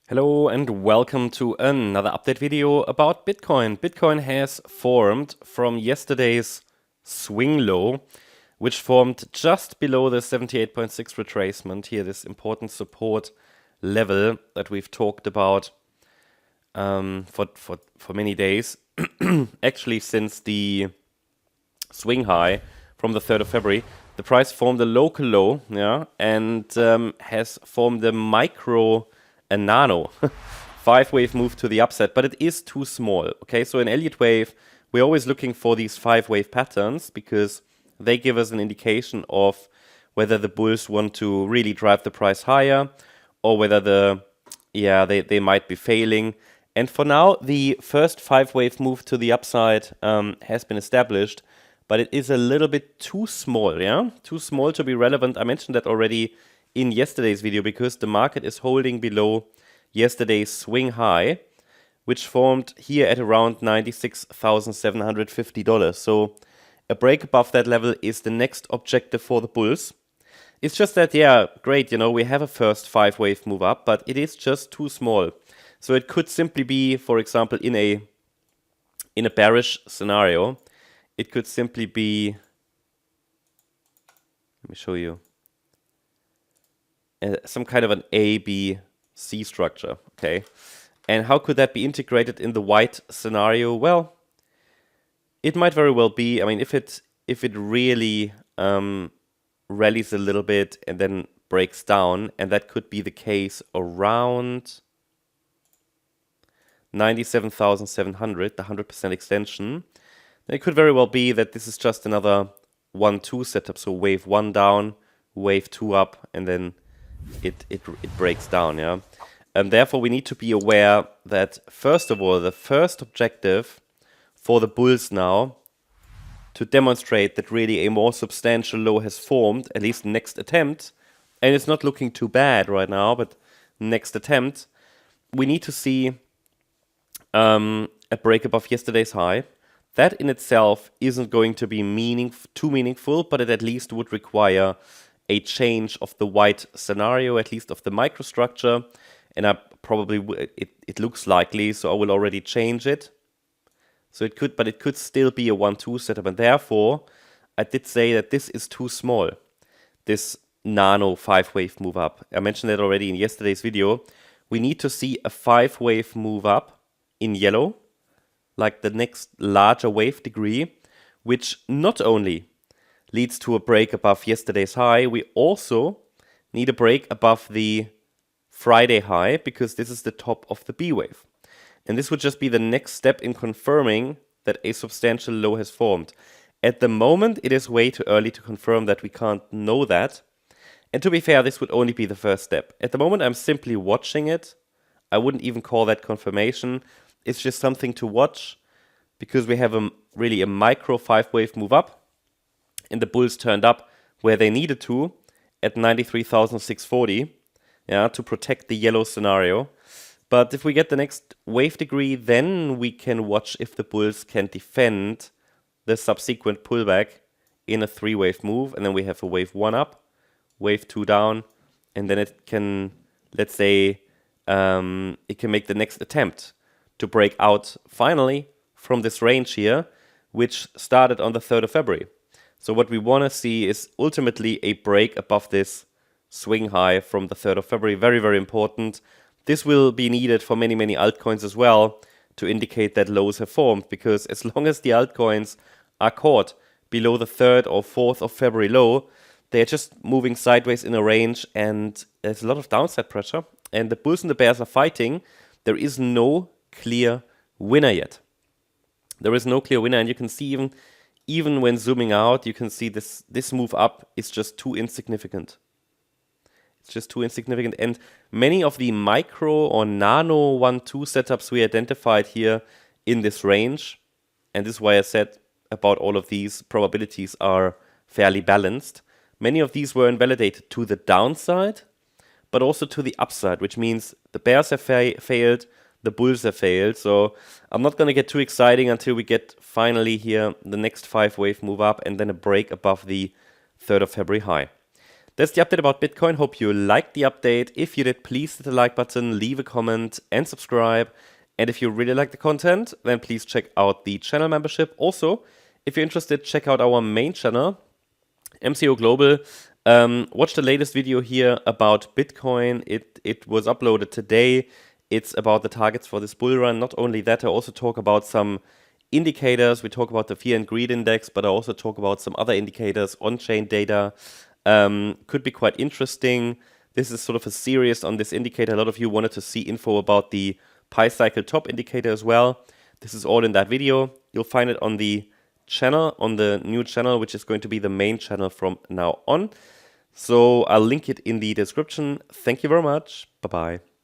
Hello and welcome to another update video about Bitcoin. Bitcoin has formed from yesterday's swing low, which formed just below the 78.6 retracement here, this important support level that we've talked about for many days. Actually, since the swing high from the 3rd of February, the price formed a local low, and has formed a nano 5-wave move to the upside, but it is too small. Okay, so in Elliott Wave, we're always looking for these 5-wave patterns because they give us an indication of whether the bulls want to really drive the price higher or whether they might be failing. And for now, the first 5-wave move to the upside has been established, but it is a little bit too small, too small to be relevant. I mentioned that already in yesterday's video because the market is holding below yesterday's swing high, which formed here at around $96,750. So a break above that level is the next objective for the bulls. It's just that, great, we have a first 5-wave move up, but it is just too small. So it could simply be, for example, in a bearish scenario, it could simply be, let me show you, some kind of an A, B, C structure, okay? And how could that be integrated in the white scenario? Well, it might very well be, I mean, if it really rallies a little bit and then breaks down, and that could be the case around 97,700, the 100% extension, then it could very well be that this is just another 1-2 setup, so wave 1 down, wave 2 up, and then it breaks down, And therefore, we need to be aware that, first of all, the first objective for the bulls now to demonstrate that really a more substantial low has formed, at least next attempt, and it's not looking too bad right now, but next attempt, we need to see a break above yesterday's high. That in itself isn't going to be too meaningful, but it at least would require a change of the white scenario, at least of the microstructure, and I probably it looks likely, so I will already change it. So it could still be a 1-2 setup, and therefore I did say that this is too small. This nano 5-wave move up. I mentioned that already in yesterday's video. We need to see a 5-wave move up in yellow, like the next larger wave degree, which not only leads to a break above yesterday's high, we also need a break above the Friday high because this is the top of the B wave. And this would just be the next step in confirming that a substantial low has formed. At the moment, it is way too early to confirm that. We can't know that. And to be fair, this would only be the first step. At the moment, I'm simply watching it. I wouldn't even call that confirmation. It's just something to watch because we have really a micro 5-wave move up. And the bulls turned up where they needed to at 93,640, to protect the yellow scenario. But if we get the next wave degree, then we can watch if the bulls can defend the subsequent pullback in a 3-wave move. And then we have a wave 1 up, wave 2 down, and then it can, let's say, it can make the next attempt to break out finally from this range here, which started on the 3rd of February. So what we want to see is ultimately a break above this swing high from the 3rd of February. Very, very important. This will be needed for many, many altcoins as well to indicate that lows have formed, because as long as the altcoins are caught below the 3rd or 4th of February low, they're just moving sideways in a range and there's a lot of downside pressure. And the bulls and the bears are fighting. There is no clear winner yet. There is no clear winner, and you can see even when zooming out, you can see this move up is just too insignificant. It's just too insignificant. And many of the micro or nano 1-2 setups we identified here in this range, and this is why I said about all of these probabilities are fairly balanced. Many of these were invalidated to the downside, but also to the upside, which means the bears have failed, the bulls have failed. So I'm not going to get too exciting until we get finally here the next 5-wave move up and then a break above the 3rd of February high. That's the update about Bitcoin. Hope you liked the update. If you did, please hit the like button, leave a comment, and subscribe. And if you really like the content, then please check out the channel membership. Also, if you're interested, check out our main channel, MCO Global. Watch the latest video here about Bitcoin. It was uploaded today. It's about the targets for this bull run. Not only that, I also talk about some indicators. We talk about the fear and greed index, but I also talk about some other indicators, on-chain data. Could be quite interesting. This is sort of a series on this indicator. A lot of you wanted to see info about the Pi cycle top indicator as well. This is all in that video. You'll find it on the channel, on the new channel, which is going to be the main channel from now on. So I'll link it in the description. Thank you very much. Bye-bye.